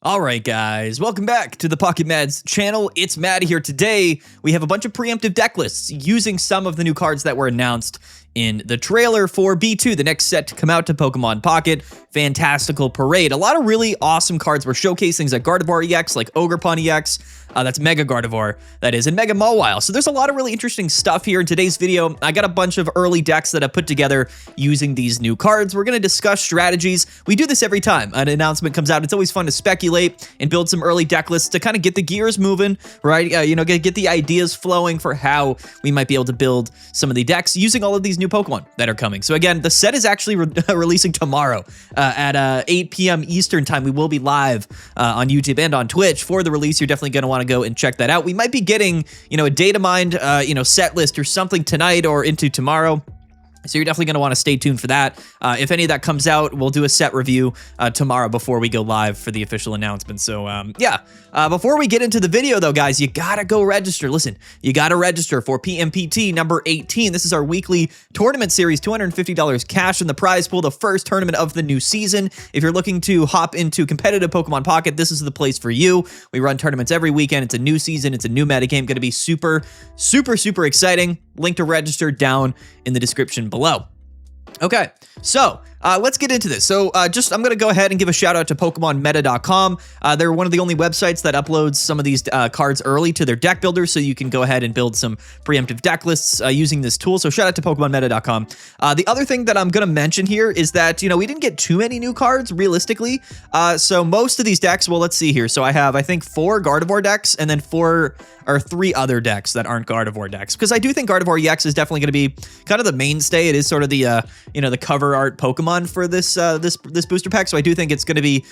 All right, guys, welcome back to the Pocket Mads channel. It's Matt here. Today, we have a bunch of preemptive deck lists using some of the new cards that were announced in the trailer for B2, the next set to come out to Pokemon Pocket, Fantasical Parade. A lot of really awesome cards. We're showcasing things like Gardevoir EX, like Ogerpon EX, that's Mega Gardevoir, that is, and Mega Mawile. So there's a lot of really interesting stuff here in today's video. I got a bunch of early decks that I put together using these new cards. We're going to discuss strategies. We do this every time an announcement comes out. It's always fun to speculate and build some early deck lists to kind of get the gears moving, right? Get the ideas flowing for how we might be able to build some of the decks using all of these new Pokemon that are coming. So again, the set is actually releasing tomorrow at 8 p.m. Eastern time. We will be live on YouTube and on Twitch for the release. You're definitely going to want to go and check that out. We might be getting, a data mined, set list or something tonight or into tomorrow. So you're definitely going to want to stay tuned for that. If any of that comes out, we'll do a set review tomorrow before we go live for the official announcement. So before we get into the video though, guys, you got to go register. Listen, you got to register for PMPT number 18. This is our weekly tournament series, $250 cash in the prize pool, the first tournament of the new season. If you're looking to hop into competitive Pokemon Pocket, this is the place for you. We run tournaments every weekend. It's a new season. It's a new metagame. Going to be super, super, super exciting. Link to register down in the description below. Okay, so let's get into this. So I'm going to go ahead and give a shout out to PokemonMeta.com. They're one of the only websites that uploads some of these cards early to their deck builder, so you can go ahead and build some preemptive deck lists using this tool. So shout out to PokemonMeta.com. The other thing that I'm going to mention here is that, we didn't get too many new cards realistically. So most of these decks, well, let's see here. So I have, I think, 4 Gardevoir decks and then 3 other decks that aren't Gardevoir decks, because I do think Gardevoir EX is definitely going to be kind of the mainstay. It is sort of the the cover art Pokemon for this booster pack, so I do think it's going to be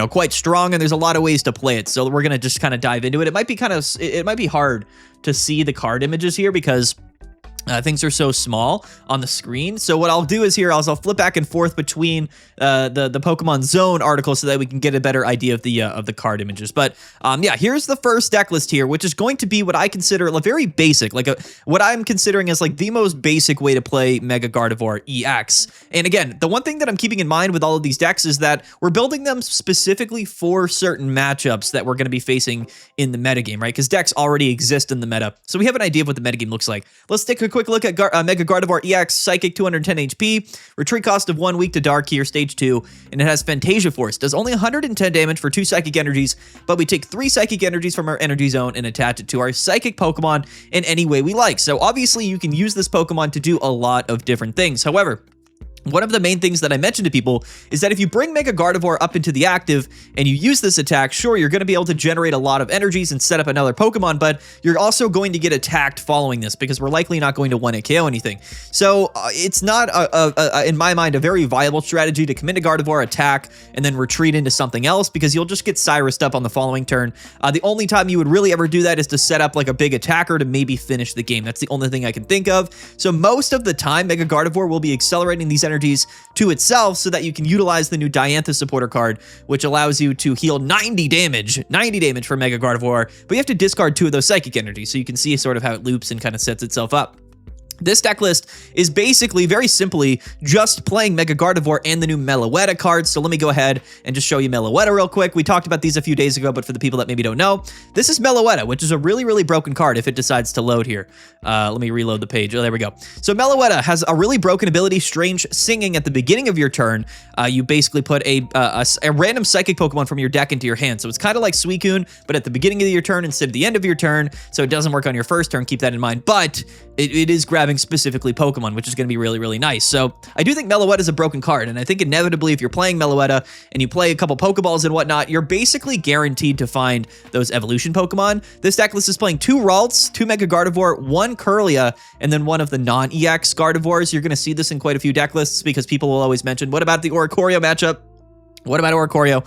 quite strong, and there's a lot of ways to play it. So we're going to just kind of dive into it. It might be hard to see the card images here because things are so small on the screen. So what I'll do is I'll flip back and forth between the Pokemon Zone articles so that we can get a better idea of the card images. But here's the first deck list here, which is going to be what I consider a very basic, what I'm considering as the most basic way to play Mega Gardevoir EX. And again, the one thing that I'm keeping in mind with all of these decks is that we're building them specifically for certain matchups that we're going to be facing in the metagame, right? Because decks already exist in the meta, so we have an idea of what the metagame looks like. Let's take a quick look at Mega Gardevoir EX, Psychic 210 HP, retreat cost of 1 week to Dark here, stage 2, and it has Fantasia Force. Does only 110 damage for 2 Psychic Energies, but we take 3 Psychic Energies from our Energy Zone and attach it to our Psychic Pokemon in any way we like. So obviously you can use this Pokemon to do a lot of different things. However, one of the main things that I mentioned to people is that if you bring Mega Gardevoir up into the active and you use this attack, sure, you're going to be able to generate a lot of energies and set up another Pokemon, but you're also going to get attacked following this because we're likely not going to 1-hit KO anything. So it's not, in my mind, a very viable strategy to come into Gardevoir, attack, and then retreat into something else because you'll just get Cyrused up on the following turn. The only time you would really ever do that is to set up a big attacker to maybe finish the game. That's the only thing I can think of. So most of the time, Mega Gardevoir will be accelerating these energies to itself so that you can utilize the new Diantha supporter card, which allows you to heal 90 damage for Mega Gardevoir, but you have to discard 2 of those psychic energies, so you can see sort of how it loops and kind of sets itself up. This deck list is basically, very simply, just playing Mega Gardevoir and the new Meloetta cards. So let me go ahead and just show you Meloetta real quick. We talked about these a few days ago, but for the people that maybe don't know, this is Meloetta, which is a really, really broken card if it decides to load here. Let me reload the page. Oh, there we go. So Meloetta has a really broken ability, Strange Singing, at the beginning of your turn. You basically put a random Psychic Pokemon from your deck into your hand. So it's kind of like Suicune, but at the beginning of your turn instead of the end of your turn. So it doesn't work on your first turn. Keep that in mind. But it is grabbing specifically Pokemon, which is going to be really, really nice. So I do think Meloetta is a broken card, and I think inevitably if you're playing Meloetta and you play a couple Pokeballs and whatnot, you're basically guaranteed to find those evolution Pokemon. This deck list is playing 2 Ralts, 2 Mega Gardevoir, 1 Kirlia, and then 1 of the non-EX Gardevoirs. You're going to see this in quite a few deck lists because people will always mention, what about the Oricorio matchup? What about Oricorio?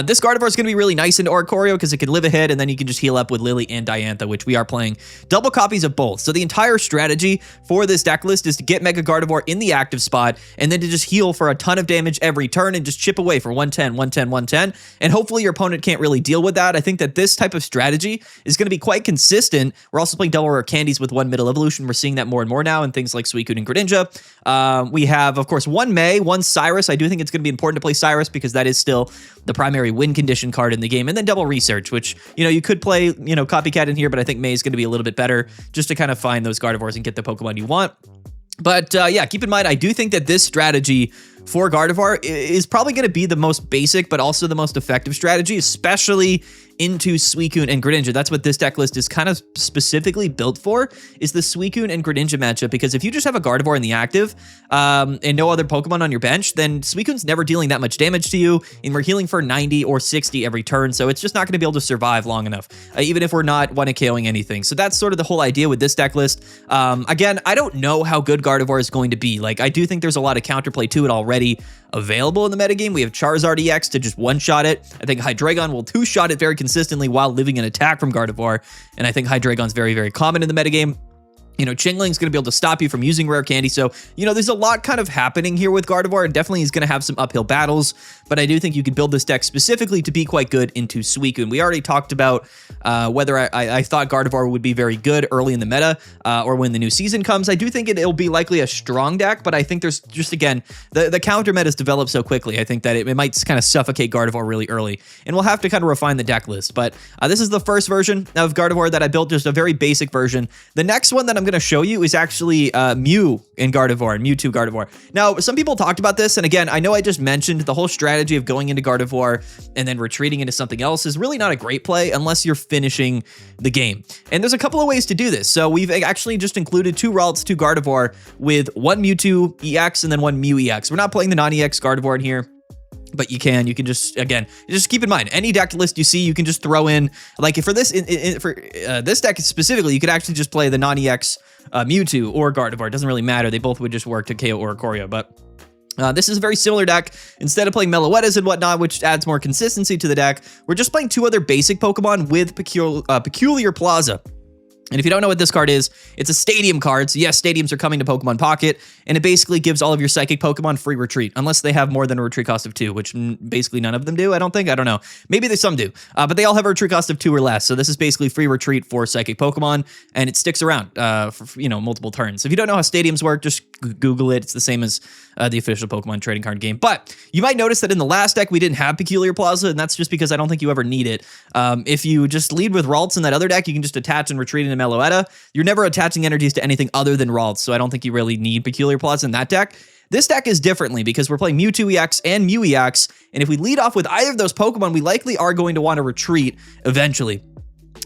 This Gardevoir is going to be really nice into Oricorio because it can live a hit, and then you can just heal up with Lily and Diantha, which we are playing double copies of both. So the entire strategy for this deck list is to get Mega Gardevoir in the active spot, and then to just heal for a ton of damage every turn and just chip away for 110, 110, 110, and hopefully your opponent can't really deal with that. I think that this type of strategy is going to be quite consistent. We're also playing double rare candies with 1 middle evolution. We're seeing that more and more now in things like Suicune and Greninja. We have, of course, 1 May, 1 Cyrus. I do think it's going to be important to play Cyrus because that is still the primary win condition card in the game. And then Double Research, which, you could play, Copycat in here, but I think May is going to be a little bit better just to kind of find those Gardevoirs and get the Pokemon you want. But yeah, keep in mind, I do think that this strategy for Gardevoir is probably going to be the most basic, but also the most effective strategy, especially into Suicune and Greninja. That's what this deck list is kind of specifically built for, is the Suicune and Greninja matchup. Because if you just have a Gardevoir in the active and no other Pokemon on your bench, then Suicune's never dealing that much damage to you, and we're healing for 90 or 60 every turn, so it's just not going to be able to survive long enough, even if we're not one-hit KOing anything. So that's sort of the whole idea with this deck list. Again, I don't know how good Gardevoir is going to be. Like, I do think there's a lot of counterplay to it already available in the metagame. We have Charizard EX to just one-shot it. I think Hydreigon will two-shot it very consistently while living an attack from Gardevoir, and I think Hydreigon's very, very common in the metagame. Chingling's going to be able to stop you from using Rare Candy. So, there's a lot kind of happening here with Gardevoir. Definitely is going to have some uphill battles, but I do think you could build this deck specifically to be quite good into Suicune. We already talked about whether I thought Gardevoir would be very good early in the meta or when the new season comes. I do think it'll be likely a strong deck, but I think there's just, again, the counter metas develop so quickly. I think that it might kind of suffocate Gardevoir really early, and we'll have to kind of refine the deck list. But this is the first version of Gardevoir that I built, just a very basic version. The next one that I'm going to show you is actually Mew in Gardevoir, and Mewtwo Gardevoir. Now, some people talked about this, and again, I know I just mentioned the whole strategy of going into Gardevoir and then retreating into something else is really not a great play unless you're finishing the game. And there's a couple of ways to do this. So we've actually just included 2 Ralts, 2 Gardevoir with 1 Mewtwo EX and then 1 Mew EX. We're not playing the non-EX Gardevoir in here, but you can just, again, just keep in mind, any deck list you see, you can just throw in, like for this, this deck specifically, you could actually just play the non-EX Mewtwo or Gardevoir. It doesn't really matter. They both would just work to KO Oricorio, but this is a very similar deck. Instead of playing Meloettas and whatnot, which adds more consistency to the deck, we're just playing 2 other basic Pokemon with Peculiar Plaza. And if you don't know what this card is, it's a stadium card. So yes, stadiums are coming to Pokemon Pocket, and it basically gives all of your psychic Pokemon free retreat, unless they have more than a retreat cost of 2, which basically none of them do, I don't think. I don't know. Maybe some do, but they all have a retreat cost of 2 or less. So this is basically free retreat for psychic Pokemon, and it sticks around for multiple turns. If you don't know how stadiums work, just Google it. It's the same as the official Pokemon trading card game. But you might notice that in the last deck, we didn't have Peculiar Plaza, and that's just because I don't think you ever need it. If you just lead with Ralts in that other deck, you can just attach and retreat into Meloetta. You're never attaching energies to anything other than Ralts, so I don't think you really need Peculiar Plaza in that deck. This deck is differently because we're playing Mewtwo EX and Mew EX, and if we lead off with either of those Pokemon, we likely are going to want to retreat eventually.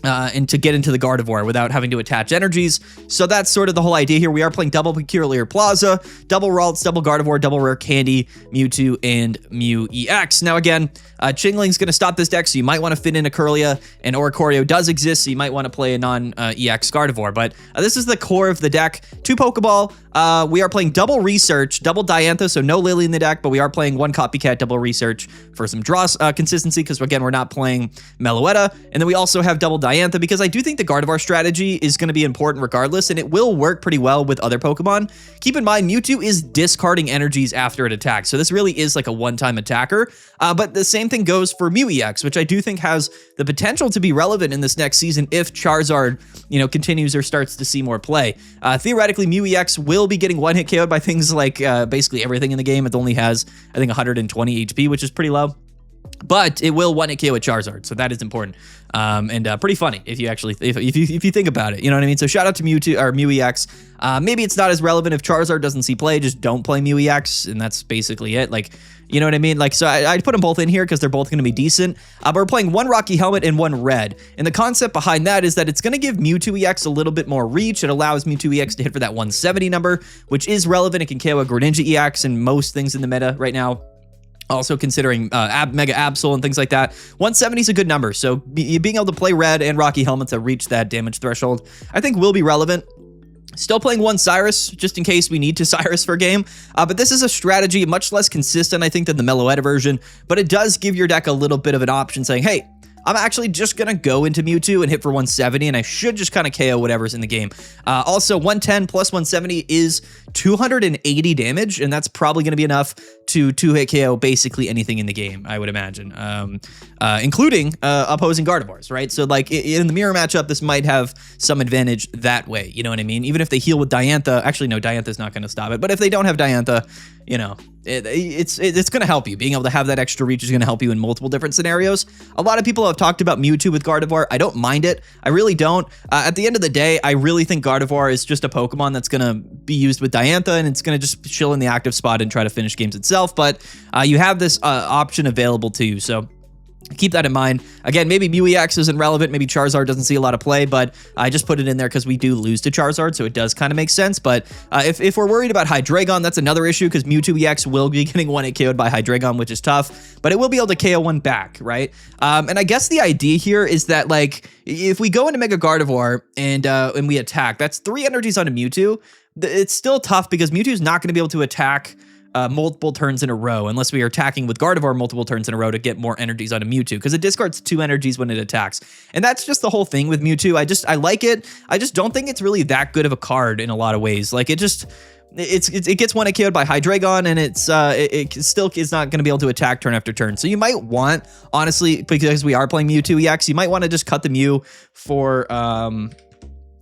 And to get into the Gardevoir without having to attach energies. So that's sort of the whole idea here. We are playing double Peculiar Plaza, double Ralts, double Gardevoir, double Rare Candy, Mewtwo, and Mew EX. Now again, Chingling's going to stop this deck, so you might want to fit in a Curlia, and Oricorio does exist, so you might want to play a non-EX Gardevoir. But this is the core of the deck. 2 Pokeball. We are playing double Research, double Diantha, so no Lily in the deck, but we are playing 1 Copycat, double Research for some draw consistency, because again, we're not playing Meloetta. And then we also have double Diantha, because I do think the Gardevoir strategy is going to be important regardless, and it will work pretty well with other Pokemon. Keep in mind, Mewtwo is discarding energies after it attacks, so this really is like a one-time attacker. But the same thing goes for Mew EX, which I do think has the potential to be relevant in this next season if Charizard, continues or starts to see more play. Theoretically, Mew EX will be getting one-hit KO'd by things like basically everything in the game. It only has, I think, 120 HP, which is pretty low. But it will one-hit KO a Charizard, so that is important. And pretty funny if you actually if you think about it, you know what I mean? So shout out to Mewtwo or Mew EX. Maybe it's not as relevant if Charizard doesn't see play, just don't play Mew EX, and that's basically it. Like, you know what I mean? Like, so I'd put them both in here because they're both going to be decent. But we're playing 1 Rocky Helmet and 1 Red. And the concept behind that is that it's going to give Mewtwo EX a little bit more reach. It allows Mewtwo EX to hit for that 170 number, which is relevant. It can KO a Greninja EX and most things in the meta right now. Also considering Mega Absol and things like that. 170 is a good number, so being able to play Red and Rocky Helmet to reach that damage threshold, I think will be relevant. Still playing 1 Cyrus, just in case we need to Cyrus for a game. But this is a strategy much less consistent, I think, than the Meloetta version, but it does give your deck a little bit of an option saying, hey, I'm actually just going to go into Mewtwo and hit for 170, and I should just kind of KO whatever's in the game. Also, 110 plus 170 is 280 damage, and that's probably going to be enough to 2-hit KO basically anything in the game, I would imagine, including opposing Gardevoirs, right? So, like, in the mirror matchup, this might have some advantage that way, you know what I mean? Even if they heal with Diantha, actually, no, Diantha's not going to stop it, but if they don't have Diantha, it's going to help you. Being able to have that extra reach is going to help you in multiple different scenarios. A lot of people have talked about Mewtwo with Gardevoir. I don't mind it. I really don't. At the end of the day, I really think Gardevoir is just a Pokemon that's going to be used with Diantha, and it's going to just chill in the active spot and try to finish games itself. But you have this option available to you, so keep that in mind. Again, maybe Mew-EX isn't relevant. Maybe Charizard doesn't see a lot of play, but I just put it in there because we do lose to Charizard, so it does kind of make sense. But if we're worried about Hydreigon, that's another issue because Mewtwo-EX will be getting 1-hit KO'd by Hydreigon, which is tough, but it will be able to KO one back, right? And I guess the idea here is that, like, if we go into Mega Gardevoir and we attack, that's 3 energies on a Mewtwo. It's still tough because Mewtwo's not going to be able to attack multiple turns in a row unless we are attacking with Gardevoir multiple turns in a row to get more energies out of Mewtwo, because it discards 2 energies when it attacks. And that's just the whole thing with Mewtwo. I like it. I just don't think it's really that good of a card in a lot of ways. Like, it gets 1-hit KO'd by Hydreigon, and it still is not going to be able to attack turn after turn. So you might want, honestly, because we are playing Mewtwo-EX, you might want to just cut the Mew for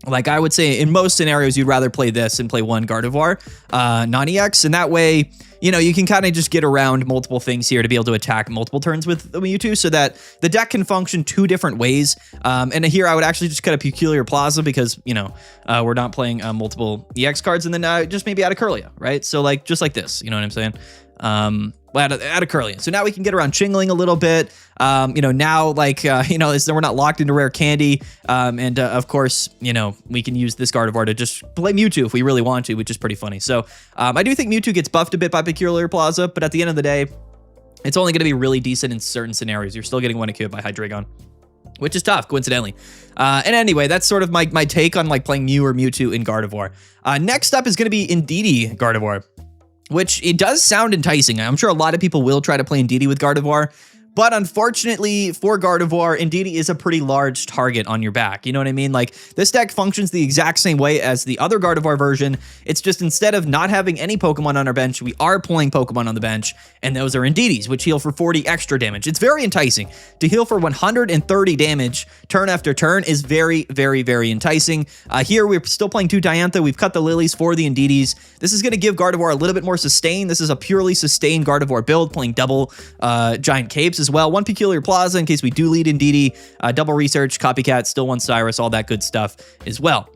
like, I would say in most scenarios, you'd rather play this and play one Gardevoir, non-EX. And that way, you know, you can kind of just get around multiple things here to be able to attack multiple turns with the Mewtwo so that the deck can function 2 different ways. And here I would actually just cut a Peculiar Plaza because, you know, we're not playing multiple EX cards, and then just maybe add a Curlia, right? So like, just like this, you know what I'm saying? Add a Curlia. So now we can get around Chingling a little bit. You know, now, like, you know, we're not locked into rare candy. And of course, you know, we can use this Gardevoir to just play Mewtwo if we really want to, which is pretty funny. So I do think Mewtwo gets buffed a bit by Peculiar Plaza, but at the end of the day, it's only going to be really decent in certain scenarios. You're still getting 1-hit KO by Hydreigon, which is tough, coincidentally. And anyway, that's sort of my take on, like, playing Mew or Mewtwo in Gardevoir. Next up is going to be Indeedee Gardevoir, which it does sound enticing. I'm sure a lot of people will try to play Indeedee with Gardevoir, but unfortunately for Gardevoir, Indeedee is a pretty large target on your back. You know what I mean? Like, this deck functions the exact same way as the other Gardevoir version. It's just instead of not having any Pokemon on our bench, we are pulling Pokemon on the bench, and those are Indeedees, which heal for 40 extra damage. It's very enticing. To heal for 130 damage turn after turn is very, very, very enticing. Here, we're still playing 2 Diantha. We've cut the Lilies for the Indeedees. This is going to give Gardevoir a little bit more sustain. This is a purely sustained Gardevoir build, playing double Giant Capes as well. 1 Peculiar Plaza in case we do lead Indeedee, double Research, Copycat, still 1 Cyrus, all that good stuff as well.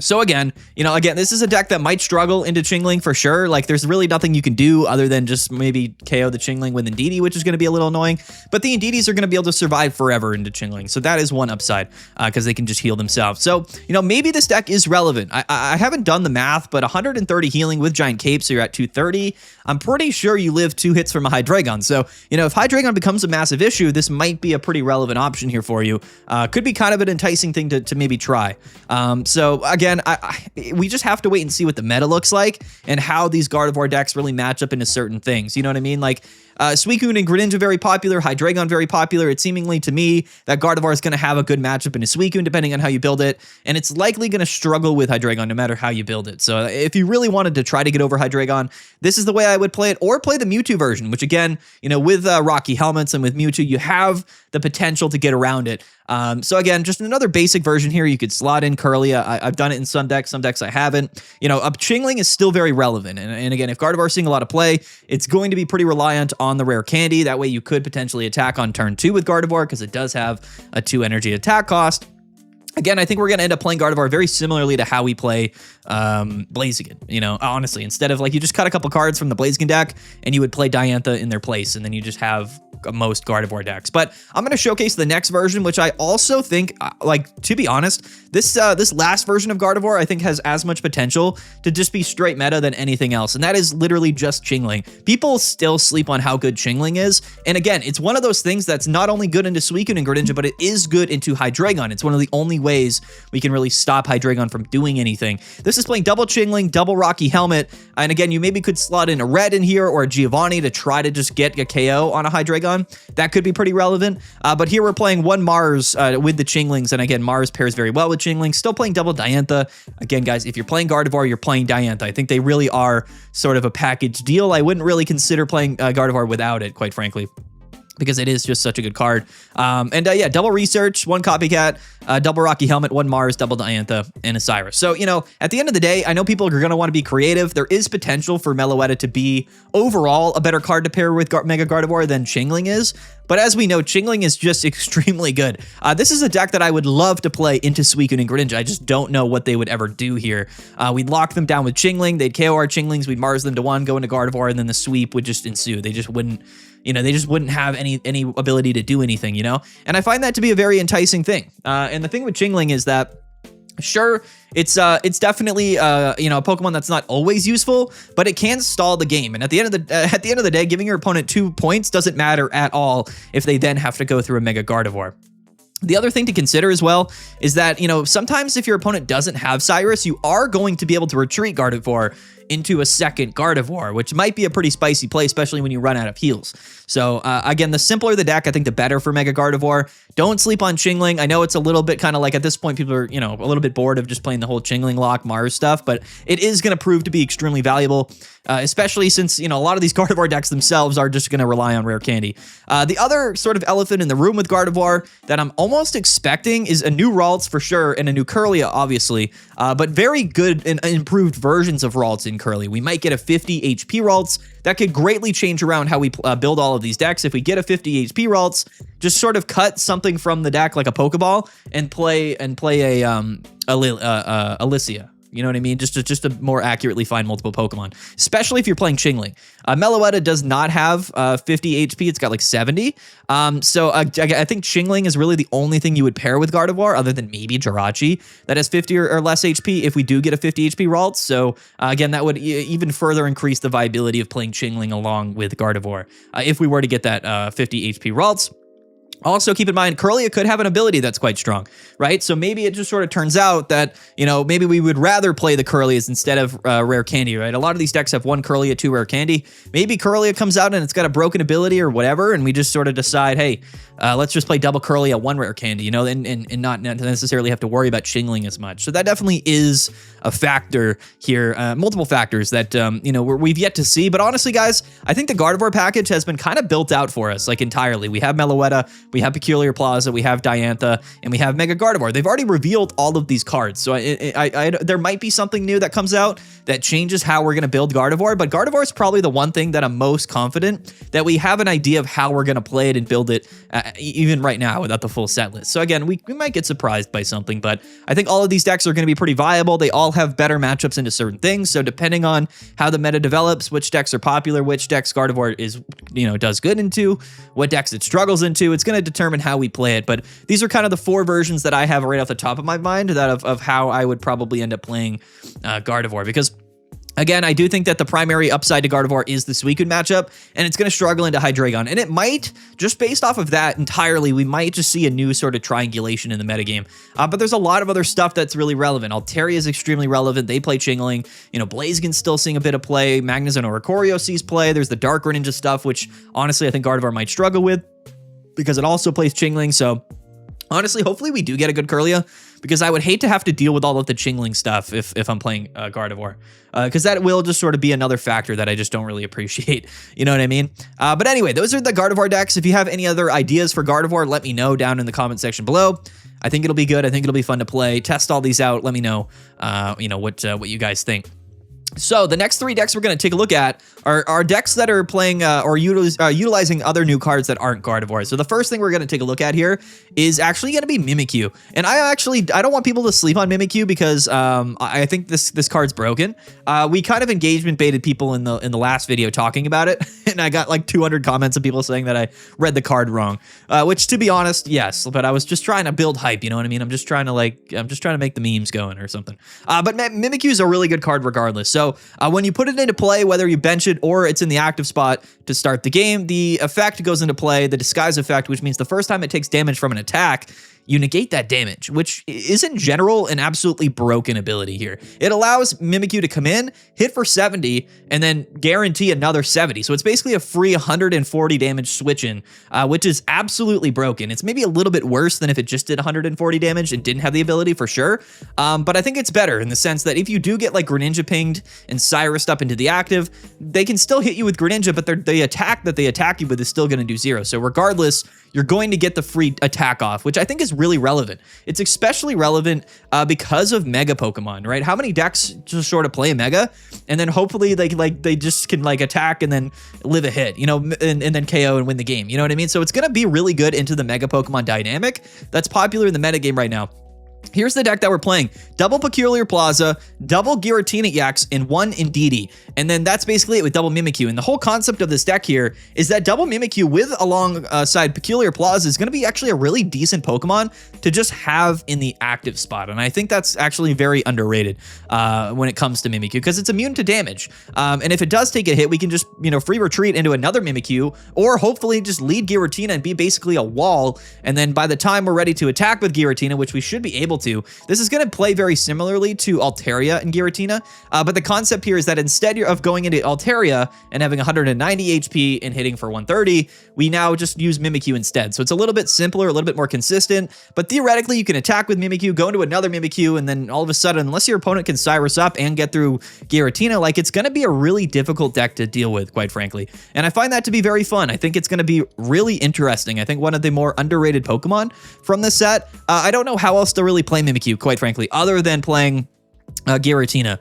So again, this is a deck that might struggle into Chingling for sure. Like, there's really nothing you can do other than just maybe KO the Chingling with Indeedee, which is going to be a little annoying. But the Indeedees are going to be able to survive forever into Chingling. So that is one upside because they can just heal themselves. So, maybe this deck is relevant. I haven't done the math, but 130 healing with Giant Cape, so you're at 230. I'm pretty sure you live 2 hits from a Hydreigon. So, if Hydreigon becomes a massive issue, this might be a pretty relevant option here for you. Could be kind of an enticing thing to maybe try. So again, we just have to wait and see what the meta looks like and how these Gardevoir decks really match up into certain things. You know what I mean? Like, Suicune and Greninja very popular, Hydreigon very popular. It's seemingly to me that Gardevoir is going to have a good matchup into Suicune depending on how you build it, and it's likely going to struggle with Hydreigon no matter how you build it. So if you really wanted to try to get over Hydreigon, this is the way I would play it, or play the Mewtwo version, which again, with Rocky Helmets and with Mewtwo, you have the potential to get around it. So again, just another basic version here. You could slot in Curlia. I've done it in some decks I haven't. Chingling is still very relevant. And again, if Gardevoir is seeing a lot of play, it's going to be pretty reliant on the rare candy. That way you could potentially attack on turn 2 with Gardevoir because it does have a 2 energy attack cost. Again, I think we're going to end up playing Gardevoir very similarly to how we play Blaziken. Honestly, instead of, like, you just cut a couple cards from the Blaziken deck and you would play Diantha in their place, and then you just have most Gardevoir decks. But I'm going to showcase the next version, which I also think, to be honest, this last version of Gardevoir I think has as much potential to just be straight meta than anything else, and that is literally just Chingling. People still sleep on how good Chingling is, and again, it's one of those things that's not only good into Suicune and Greninja, but it is good into Hydreigon. It's one of the only ways we can really stop Hydreigon from doing anything. This is playing double Chingling, double Rocky Helmet, and again, you maybe could slot in a Red in here or a Giovanni to try to just get a KO on a Hydreigon. That could be pretty relevant, but here we're playing 1 Mars with the Chinglings, and again, Mars pairs very well with Chingling. Still playing double Diantha. Again, guys, if you're playing Gardevoir, you're playing Diantha. I think they really are sort of a package deal. I wouldn't really consider playing Gardevoir without it, quite frankly. because it is just such a good card. Yeah, double Research, one Copycat, double Rocky Helmet, one Mars, double Diantha, and a Cyrus. So, you know, at the end of the day, I know people are going to want to be creative. There is potential for Meloetta to be overall a better card to pair with Mega Gardevoir than Chingling is. But as we know, Chingling is just extremely good. This is a deck that I would love to play into Suicune and Greninja. I just don't know what they would ever do here. We'd lock them down with Chingling. They'd KO our Chinglings. We'd Mars them to 1, go into Gardevoir, and then the sweep would just ensue. They just wouldn't... You know, they just wouldn't have any ability to do anything, you know? And I find that to be a very enticing thing. And the thing with Chingling is that, sure, it's definitely you know, a Pokemon that's not always useful, but it can stall the game. And at the end of the day, giving your opponent 2 points doesn't matter at all if they then have to go through a Mega Gardevoir. The other thing to consider as well is that, you know, sometimes if your opponent doesn't have Cyrus, you are going to be able to retreat Gardevoir into a second Gardevoir, which might be a pretty spicy play, especially when you run out of heals. So again, the simpler the deck, I think the better for Mega Gardevoir. Don't sleep on Chingling. I know it's a little bit kind of like at this point, people are, you know, a little bit bored of just playing the whole Chingling lock Mars stuff, but it is going to prove to be extremely valuable, especially since, you know, a lot of these Gardevoir decks themselves are just going to rely on rare candy. The other sort of elephant in the room with Gardevoir that I'm almost expecting is a new Ralts for sure, and a new Kirlia, obviously, but very good and improved versions of Ralts in Curly. We might get a 50 HP Ralts. That could greatly change around how we build all of these decks. If we get a 50 HP Ralts, just sort of cut something from the deck like a Pokeball and play a Alicia. You know what I mean? Just to more accurately find multiple Pokemon, especially if you're playing Chingling. Meloetta does not have 50 HP. It's got like 70. So I think Chingling is really the only thing you would pair with Gardevoir, other than maybe Jirachi, that has 50 or less HP if we do get a 50 HP Ralts. So again, that would even further increase the viability of playing Chingling along with Gardevoir if we were to get that 50 HP Ralts. Also, keep in mind, Kirlia could have an ability that's quite strong, right? So maybe it just sort of turns out that, you know, maybe we would rather play the Kirlias instead of rare candy, right? A lot of these decks have 1 Kirlia, 2 rare candy. Maybe Kirlia comes out and it's got a broken ability or whatever, and we just sort of decide, hey, let's just play double Kirlia, 1 rare candy, you know, and not necessarily have to worry about Chingling as much. So that definitely is a factor here, multiple factors that, you know, we've yet to see. But honestly, guys, I think the Gardevoir package has been kind of built out for us, like entirely. We have Meloetta, we have Peculiar Plaza, we have Diantha, and we have Mega Gardevoir. They've already revealed all of these cards, so there might be something new that comes out that changes how we're going to build Gardevoir, but Gardevoir is probably the one thing that I'm most confident that we have an idea of how we're going to play it and build it even right now without the full set list. So again, we might get surprised by something, but I think all of these decks are going to be pretty viable. They all have better matchups into certain things, so depending on how the meta develops, which decks are popular, which decks Gardevoir is, you know, does good into, what decks it struggles into, it's going to determine how we play it. But these are kind of the 4 versions that I have right off the top of my mind that of how I would probably end up playing Gardevoir, because again, I do think that the primary upside to Gardevoir is the Suicune matchup, and it's going to struggle into Hydreigon. And it might, just based off of that entirely, we might just see a new sort of triangulation in the metagame. But there's a lot of other stuff that's really relevant. Altaria is extremely relevant. They play Chingling. You know, Blaziken's still seeing a bit of play. Magnezone or Oricorio sees play. There's the Dark Greninja stuff, which honestly I think Gardevoir might struggle with, because it also plays Chingling. So honestly, hopefully we do get a good Kirlia, because I would hate to have to deal with all of the Chingling stuff if I'm playing Gardevoir, because that will just sort of be another factor that I just don't really appreciate. You know what I mean? But anyway, those are the Gardevoir decks. If you have any other ideas for Gardevoir, let me know down in the comment section below. I think it'll be good. I think it'll be fun to play. Test all these out. Let me know, you know, what you guys think. So the next 3 decks we're going to take a look at are decks that are playing or utilizing other new cards that aren't Gardevoir. So the first thing we're going to take a look at here is actually going to be Mimikyu. And I don't want people to sleep on Mimikyu, because I think this card's broken. We kind of engagement baited people in the last video talking about it, and I got like 200 comments of people saying that I read the card wrong, which, to be honest, yes, but I was just trying to build hype, you know what I mean? I'm just trying to make the memes going or something. But Mimikyu is a really good card regardless. So when you put it into play, whether you bench it or it's in the active spot to start the game, the effect goes into play, the disguise effect, which means the first time it takes damage from an attack, you negate that damage, which is in general an absolutely broken ability here. It allows Mimikyu to come in, hit for 70, and then guarantee another 70. So it's basically a free 140 damage switch in, which is absolutely broken. It's maybe a little bit worse than if it just did 140 damage and didn't have the ability for sure. But I think it's better in the sense that if you do get like Greninja pinged and Cyrused up into the active, they can still hit you with Greninja, but the attack that they attack you with is still going to do 0. So regardless, you're going to get the free attack off, which I think is really relevant. It's especially relevant because of Mega Pokemon, right? How many decks just sort of play Mega, and then hopefully they just can like attack and then live a hit, you know, and then KO and win the game. You know what I mean? So it's going to be really good into the Mega Pokemon dynamic that's popular in the metagame right now. Here's the deck that we're playing. Double Peculiar Plaza, double Giratina EX, and 1 Indeedee. And then that's basically it with double Mimikyu. And the whole concept of this deck here is that double Mimikyu with alongside Peculiar Plaza is going to be actually a really decent Pokemon to just have in the active spot. And I think that's actually very underrated when it comes to Mimikyu because it's immune to damage. And if it does take a hit, we can just, you know, free retreat into another Mimikyu or hopefully just lead Giratina and be basically a wall. And then by the time we're ready to attack with Giratina, which we should be able to, this is going to play very similarly to Altaria and Giratina, but the concept here is that instead of going into Altaria and having 190 HP and hitting for 130, we now just use Mimikyu instead. So it's a little bit simpler, a little bit more consistent, but theoretically you can attack with Mimikyu, go into another Mimikyu, and then all of a sudden, unless your opponent can Cyrus up and get through Giratina, like it's going to be a really difficult deck to deal with, quite frankly. And I find that to be very fun. I think it's going to be really interesting. I think one of the more underrated Pokemon from this set. I don't know how else to really play Mimikyu, quite frankly, other than playing Giratina,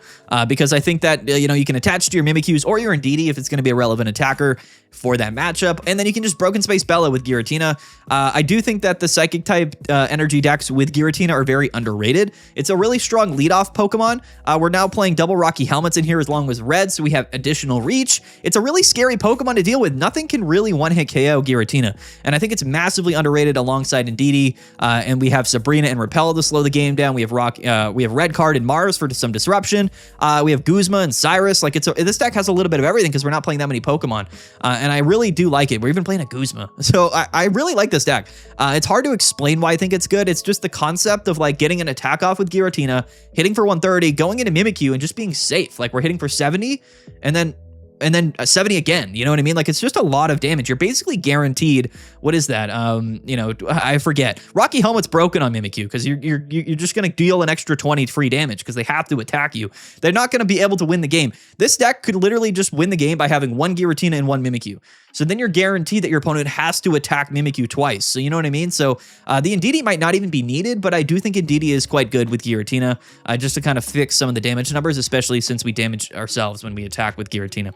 because I think that, you know, you can attach to your Mimikyus or your Indeedee if it's going to be a relevant attacker for that matchup, and then you can just Broken Space Bella with Giratina. I do think that the Psychic type energy decks with Giratina are very underrated. It's a really strong leadoff Pokemon. We're now playing double Rocky Helmets in here as long as red, so we have additional reach. It's a really scary Pokemon to deal with. Nothing can really one-hit KO Giratina, and I think it's massively underrated alongside Indeedee, and we have Sabrina and Repel to slow the game down. We have Red Card and Mars for some disruption. We have Guzma and Cyrus. Like this deck has a little bit of everything because we're not playing that many Pokemon. And I really do like it. We're even playing a Guzma. So I really like this deck. It's hard to explain why I think it's good. It's just the concept of like getting an attack off with Giratina, hitting for 130, going into Mimikyu and just being safe. Like we're hitting for 70 and then 70 again. You know what I mean? Like it's just a lot of damage. You're basically guaranteed. What is that? You know, I forget. Rocky Helmet's broken on Mimikyu because you're just going to deal an extra 20 free damage because they have to attack you. They're not going to be able to win the game. This deck could literally just win the game by having 1 Giratina and 1 Mimikyu. So then you're guaranteed that your opponent has to attack Mimikyu twice. So you know what I mean? So the Indeedee might not even be needed, but I do think Indeedee is quite good with Giratina just to kind of fix some of the damage numbers, especially since we damage ourselves when we attack with Giratina.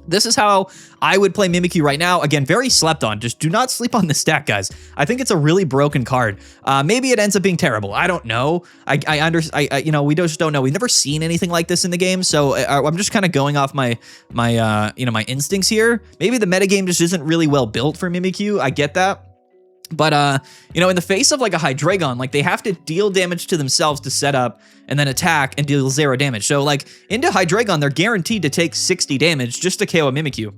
This is how I would play Mimikyu right now. Again, very slept on. Just do not sleep on this deck, guys. I think it's a really broken card. Maybe it ends up being terrible. I don't know. You know, we just don't know. We've never seen anything like this in the game, so I'm just kind of going off my instincts here. Maybe the metagame just isn't really well built for Mimikyu. I get that. But, you know, in the face of like a Hydreigon, like they have to deal damage to themselves to set up and then attack and deal 0 damage. So like into Hydreigon, they're guaranteed to take 60 damage just to KO a Mimikyu,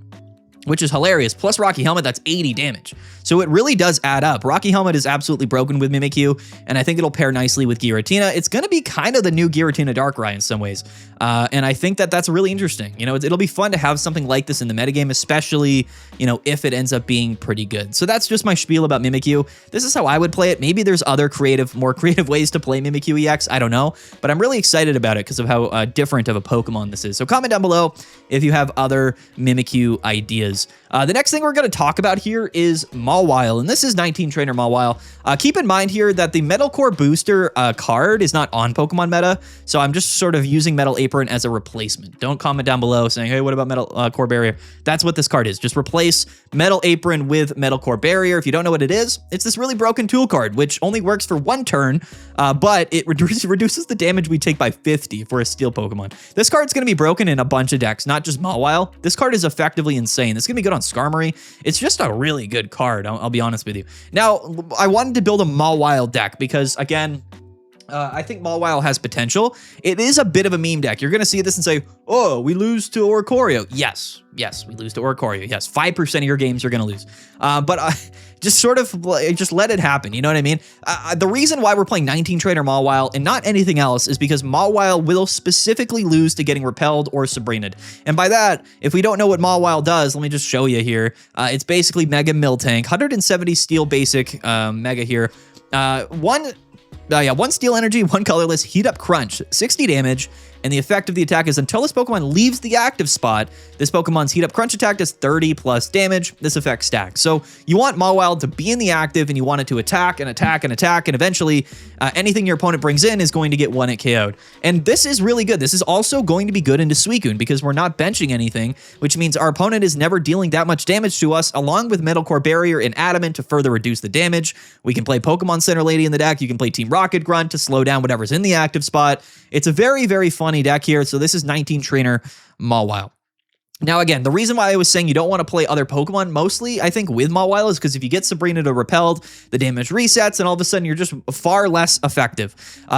which is hilarious. Plus Rocky Helmet, that's 80 damage. So it really does add up. Rocky Helmet is absolutely broken with Mimikyu, and I think it'll pair nicely with Giratina. It's going to be kind of the new Giratina Darkrai in some ways. And I think that that's really interesting. You know, it'll be fun to have something like this in the metagame, especially, you know, if it ends up being pretty good. So that's just my spiel about Mimikyu. This is how I would play it. Maybe there's other more creative ways to play Mimikyu EX. I don't know, but I'm really excited about it because of how different of a Pokemon this is. So comment down below if you have other Mimikyu ideas. The next thing we're going to talk about here is Mawile, and this is 19 Trainer Mawile. Keep in mind here that the Metal Core Booster card is not on Pokemon meta, so I'm just sort of using Metal Apron as a replacement. Don't comment down below saying, hey, what about Metal Core Barrier? That's what this card is. Just replace Metal Apron with Metal Core Barrier. If you don't know what it is, it's this really broken tool card, which only works for 1 turn, but it reduces the damage we take by 50 for a Steel Pokemon. This card's going to be broken in a bunch of decks, not just Mawile. This card is effectively insane. This is going to be good on Skarmory. It's just a really good card, I'll be honest with you. Now, I wanted to build a Mawile deck because, again, I think Mawile has potential. It is a bit of a meme deck. You're going to see this and say, oh, we lose to Oricorio. Yes, we lose to Oricorio. Yes, 5% of your games you're going to lose. But just sort of just let it happen. You know what I mean? The reason why we're playing 19 Trainer Mawile and not anything else is because Mawile will specifically lose to getting repelled or Sabrinaed. And by that, if we don't know what Mawile does, let me just show you here. It's basically Mega Miltank, 170 Steel Basic Mega here. One Steel Energy, one Colorless, Heat Up Crunch, 60 damage, and the effect of the attack is until this Pokemon leaves the active spot, this Pokemon's Heat Up Crunch attack does 30 plus damage. This effect stacks. So you want Mawile to be in the active, and you want it to attack and attack and attack, and eventually anything your opponent brings in is going to get 1-hit KO'd. And this is really good. This is also going to be good into Suicune because we're not benching anything, which means our opponent is never dealing that much damage to us, along with Metal Core Barrier and Adamant to further reduce the damage. We can play Pokemon Center Lady in the deck. You can play Team Rocket Grunt to slow down whatever's in the active spot. It's a very, very funny deck here. So this is 19 Trainer Mawile. Now, again, the reason why I was saying you don't want to play other Pokemon mostly, I think, with Mawile is because if you get Sabrinaed or Repelled, the damage resets, and all of a sudden you're just far less effective.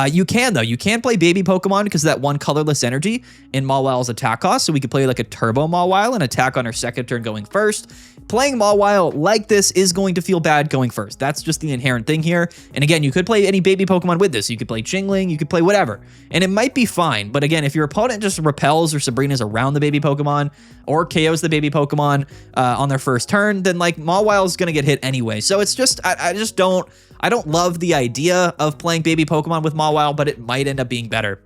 You can, though. You can play baby Pokemon because of that one colorless energy in Mawile's attack cost. So we could play like a Turbo Mawile and attack on our second turn going first. Playing Mawile like this is going to feel bad going first. That's just the inherent thing here. And again, you could play any baby Pokemon with this. You could play Chingling, you could play whatever. And it might be fine. But again, if your opponent just repels or Sabrina's around the baby Pokemon or KOs the baby Pokemon on their first turn, then like Mawile's gonna get hit anyway. So it's just, I don't love the idea of playing baby Pokemon with Mawile, but it might end up being better.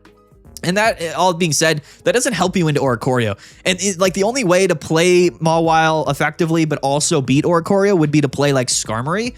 And that all being said, that doesn't help you into Oricorio. And like the only way to play Mawile effectively, but also beat Oricorio would be to play like Skarmory,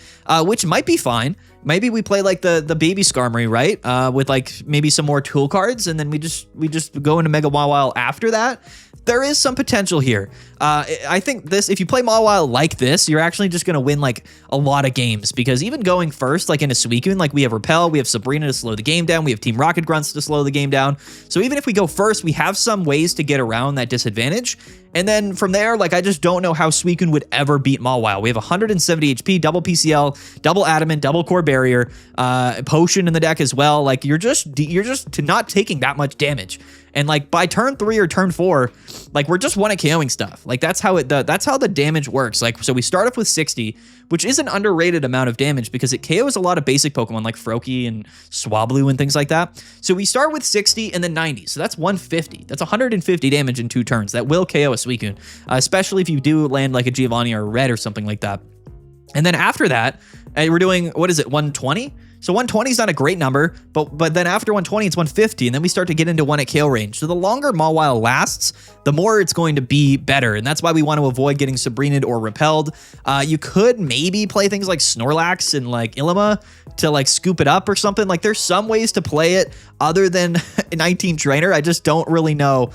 which might be fine. Maybe we play like the baby Skarmory, right? With like maybe some more tool cards, and then we just go into Mega Mawile after that. There is some potential here. I think this, if you play Mawile like this, you're actually just going to win like a lot of games, because even going first, like into Suicune, like we have Repel, we have Sabrina to slow the game down, we have Team Rocket Grunts to slow the game down. So even if we go first, we have some ways to get around that disadvantage. And then from there, like I just don't know how Suicune would ever beat Mawile. We have 170 HP, double PCL, double Adamant, double Core Barrier, Potion in the deck as well. Like you're just not taking that much damage. And like by turn 3 or turn 4, like we're just 1-hit KOing stuff. Like that's how the damage works. Like, so we start off with 60, which is an underrated amount of damage because it KOs a lot of basic Pokemon like Froakie and Swablu and things like that. So we start with 60 and then 90. So that's 150. That's 150 damage in 2 turns. That will KO a Suicune, especially if you do land like a Giovanni or a Red or something like that. And then after that, we're doing, what is it, 120? So 120 is not a great number, but then after 120, it's 150, and then we start to get into 1-hit KO range. So the longer Mawile lasts, the more it's going to be better, and that's why we want to avoid getting Sabrinaed or Repelled. You could maybe play things like Snorlax and like Ilima to like scoop it up or something. Like there's some ways to play it other than 19 Trainer. I just don't really know.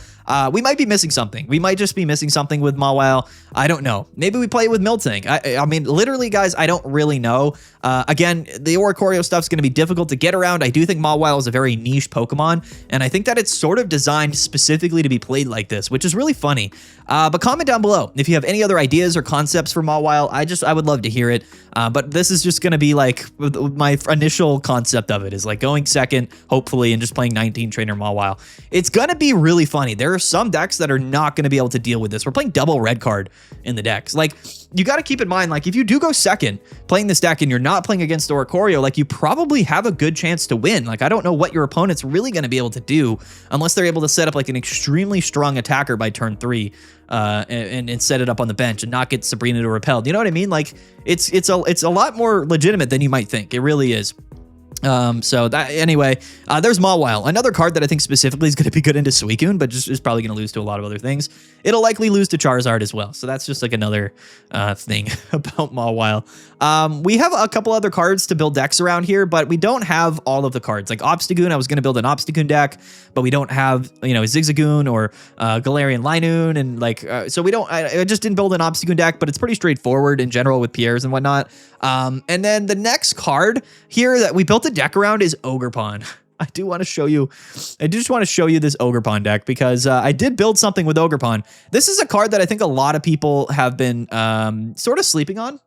We might be missing something. We might just be missing something with Mawile. I don't know. Maybe we play it with Miltank. I mean, literally, guys, I don't really know. Again, the Oricorio stuff's going to be difficult to get around. I do think Mawile is a very niche Pokemon, and I think that it's sort of designed specifically to be played like this, which is really funny. But comment down below if you have any other ideas or concepts for Mawile. I would love to hear it. But this is just going to be like my initial concept of it is like going second, hopefully, and just playing 19 Trainer Mawile. It's going to be really funny. There are some decks that are not going to be able to deal with this. We're playing double red card in the decks. Like, you got to keep in mind, like, if you do go second playing this deck and you're not playing against Oricorio, like, you probably have a good chance to win. Like, I don't know what your opponent's really going to be able to do unless they're able to set up, like, an extremely strong attacker by turn 3 and set it up on the bench and not get Sabrina to Repelled. You know what I mean? Like, it's a lot more legitimate than you might think. It really is. So that anyway, there's Mawile, another card that I think specifically is going to be good into Suicune, but just is probably going to lose to a lot of other things. It'll likely lose to Charizard as well. So that's just like another thing about Mawile. We have a couple other cards to build decks around here, but we don't have all of the cards. Like Obstagoon, I was going to build an Obstagoon deck, but we don't have, you know, Zigzagoon or Galarian Linoon, and like so we don't. I just didn't build an Obstagoon deck, but it's pretty straightforward in general with Pierres and whatnot. And then the next card here that we built a deck around is Ogerpon. I do want to show you. I just want to show you this Ogerpon deck because I did build something with Ogerpon. This is a card that I think a lot of people have been sort of sleeping on.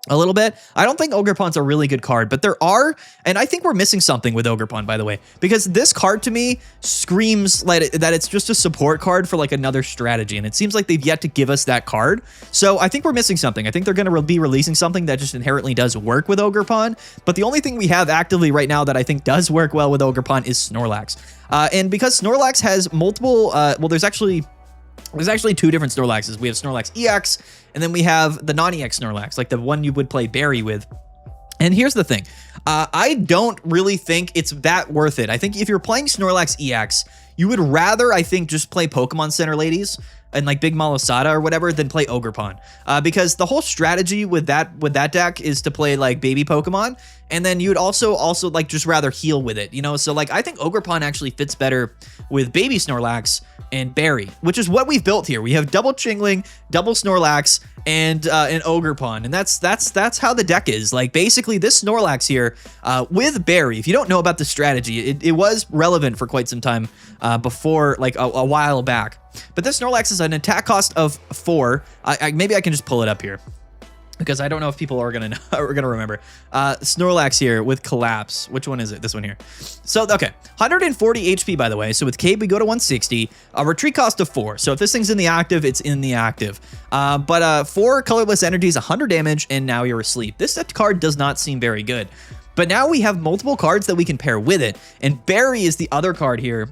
a little bit. I don't think Ogerpon's a really good card, but there are, and I think we're missing something with Ogerpon, by the way, because this card to me screams like that it's just a support card for like another strategy, and it seems like they've yet to give us that card. So I think we're missing something. I think they're going to be releasing something that just inherently does work with Ogerpon, but the only thing we have actively right now that I think does work well with Ogerpon is Snorlax. And because Snorlax has multiple, well, there's actually two different Snorlaxes. We have Snorlax EX, and then we have the non-EX Snorlax, like the one you would play Berry with. And here's the thing. I don't really think it's that worth it. I think if you're playing Snorlax EX, you would rather, I think, just play Pokemon Center Ladies and like Big Malasada or whatever than play Ogerpon. Because the whole strategy with that deck is to play like baby Pokemon, and then you'd also like just rather heal with it, you know? So like I think Ogerpon actually fits better with baby Snorlax and Berry, which is what we've built here. We have double Chingling, double Snorlax, and an Ogerpon, and that's how the deck is. Like basically this Snorlax here with Berry, if you don't know about the strategy, it was relevant for quite some time before, like a while back. But this Snorlax is an attack cost of 4. Maybe I can just pull it up here, because I don't know if people are gonna remember. Snorlax here with Collapse. Which one is it? This one here. So, okay, 140 HP, by the way. So with Cape, we go to 160. A retreat cost of 4. So if this thing's in the active, it's in the active. But 4 colorless energies, 100 damage, and now you're asleep. This card does not seem very good. But now we have multiple cards that we can pair with it. And Berry is the other card here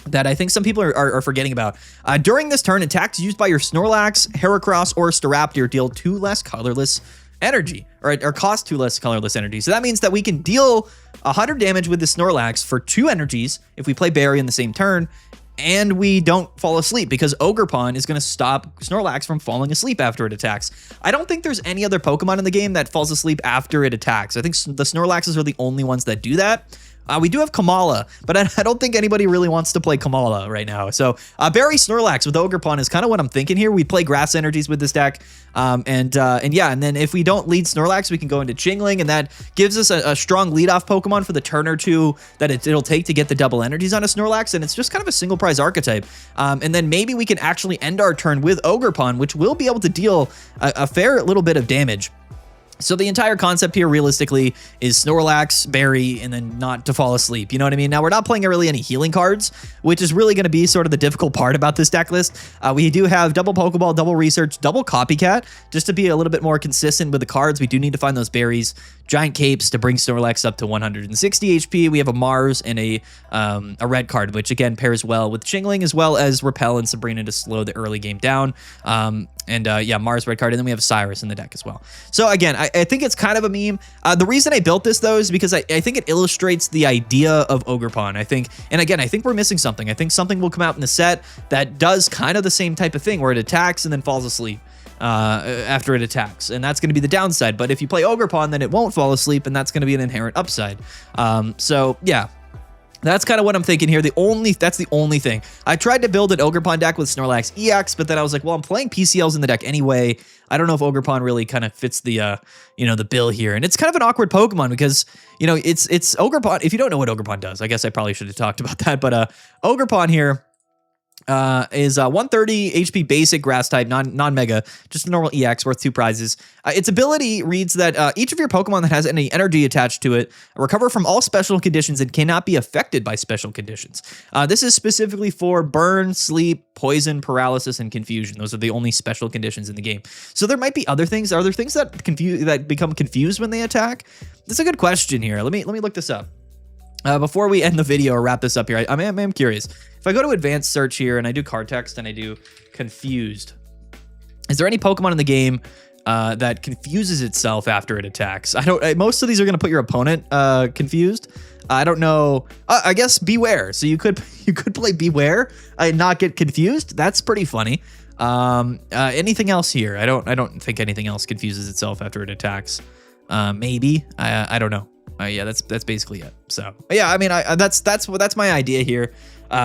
that I think some people are forgetting about. During this turn, attacks used by your Snorlax, Heracross, or Staraptor deal 2 less colorless energy, or cost 2 less colorless energy. So that means that we can deal 100 damage with the Snorlax for 2 energies if we play Berry in the same turn, and we don't fall asleep, because Ogerpon is going to stop Snorlax from falling asleep after it attacks. I don't think there's any other Pokemon in the game that falls asleep after it attacks. I think the Snorlaxes are the only ones that do that. We do have Kamala, but I don't think anybody really wants to play Kamala right now. So Berry Snorlax with Ogerpon is kind of what I'm thinking here. We play grass energies with this deck. And yeah, and then if we don't lead Snorlax, we can go into Chingling, and that gives us a strong leadoff Pokemon for the turn or two that it'll take to get the double energies on a Snorlax, and it's just kind of a single prize archetype. And then maybe we can actually end our turn with Ogerpon, which will be able to deal a fair little bit of damage. So the entire concept here realistically is Snorlax, Berry, and then not to fall asleep. You know what I mean? Now, we're not playing really any healing cards, which is really going to be sort of the difficult part about this deck list. We do have double Pokeball, double Research, double Copycat, just to be a little bit more consistent with the cards. We do need to find those berries. Giant Capes to bring Snorlax up to 160 HP. We have a Mars and a red card, which again pairs well with Chingling, as well as Repel and Sabrina to slow the early game down. Yeah, Mars red card, and then we have Cyrus in the deck as well. So again, I think it's kind of a meme. The reason I built this though is because I think it illustrates the idea of Ogerpon. I think, and again, I think we're missing something. I think something will come out in the set that does kind of the same type of thing, where it attacks and then falls asleep after it attacks, and that's going to be the downside. But if you play Ogerpon, then it won't fall asleep, and that's going to be an inherent upside. So yeah. That's kind of what I'm thinking here. That's the only thing. I tried to build an Ogerpon deck with Snorlax EX, but then I was like, well, I'm playing PCLs in the deck anyway. I don't know if Ogerpon really kind of fits the, the bill here. And it's kind of an awkward Pokemon because, it's Ogerpon. If you don't know what Ogerpon does, I guess I probably should have talked about that. But Ogerpon here is 130 HP basic grass type, non-mega, just a normal EX worth 2 prizes. Its ability reads that each of your Pokemon that has any energy attached to it recover from all special conditions and cannot be affected by special conditions. This is specifically for burn, sleep, poison, paralysis, and confusion. Those are the only special conditions in the game. So there might be other things. Are there things that become confused when they attack? That's a good question here. Let me look this up. Before we end the video or wrap this up here, I'm curious. If I go to advanced search here and I do card text and I do confused, is there any Pokemon in the game that confuses itself after it attacks? Most of these are going to put your opponent confused. I don't know. I guess Beware. So you could play Beware and not get confused. That's pretty funny. Anything else here? I don't think anything else confuses itself after it attacks. Maybe. I don't know. Yeah, that's basically it. So yeah, I mean, that's my idea here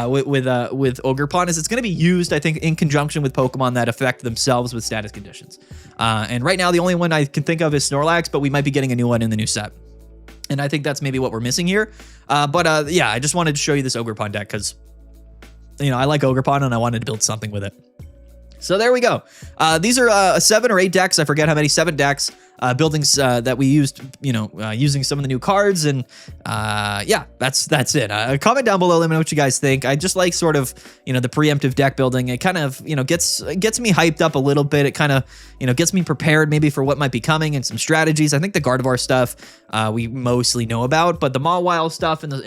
with Ogerpon, is it's going to be used, I think, in conjunction with Pokemon that affect themselves with status conditions. And right now, the only one I can think of is Snorlax, but we might be getting a new one in the new set. And I think that's maybe what we're missing here. But yeah, I just wanted to show you this Ogerpon deck because, I like Ogerpon and I wanted to build something with it. So there we go. These are 7 or 8 decks. I forget how many, 7 decks. buildings that we used, using some of the new cards. And yeah, that's it. Comment down below, let me know what you guys think. I just like sort of, the preemptive deck building. It kind of, gets me hyped up a little bit. It kind of, gets me prepared maybe for what might be coming and some strategies. I think the Gardevoir stuff we mostly know about, but the Mawile stuff and the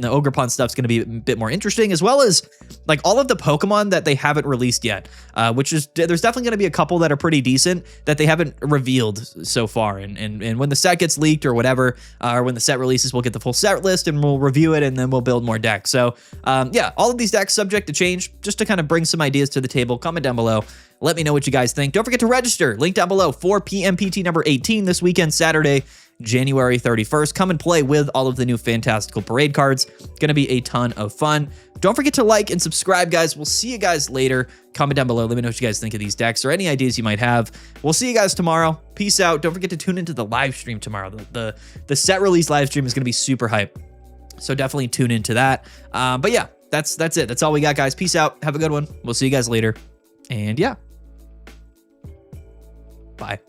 Ogerpon stuff is going to be a bit more interesting, as well as like all of the Pokemon that they haven't released yet, which is, there's definitely going to be a couple that are pretty decent that they haven't revealed so far. And when the set gets leaked or whatever, or when the set releases, we'll get the full set list and we'll review it, and then we'll build more decks. So yeah, all of these decks subject to change, just to kind of bring some ideas to the table. Comment down below. Let me know what you guys think. Don't forget to register. Link down below for PMPT number 18 this weekend, Saturday, January 31st. Come and play with all of the new Fantastical Parade cards. It's going to be a ton of fun. Don't forget to like and subscribe, guys. We'll see you guys later. Comment down below. Let me know what you guys think of these decks or any ideas you might have. We'll see you guys tomorrow. Peace out. Don't forget to tune into the live stream tomorrow. The set release live stream is going to be super hype, so definitely tune into that. But yeah, that's it. That's all we got, guys. Peace out. Have a good one. We'll see you guys later. And yeah. Bye.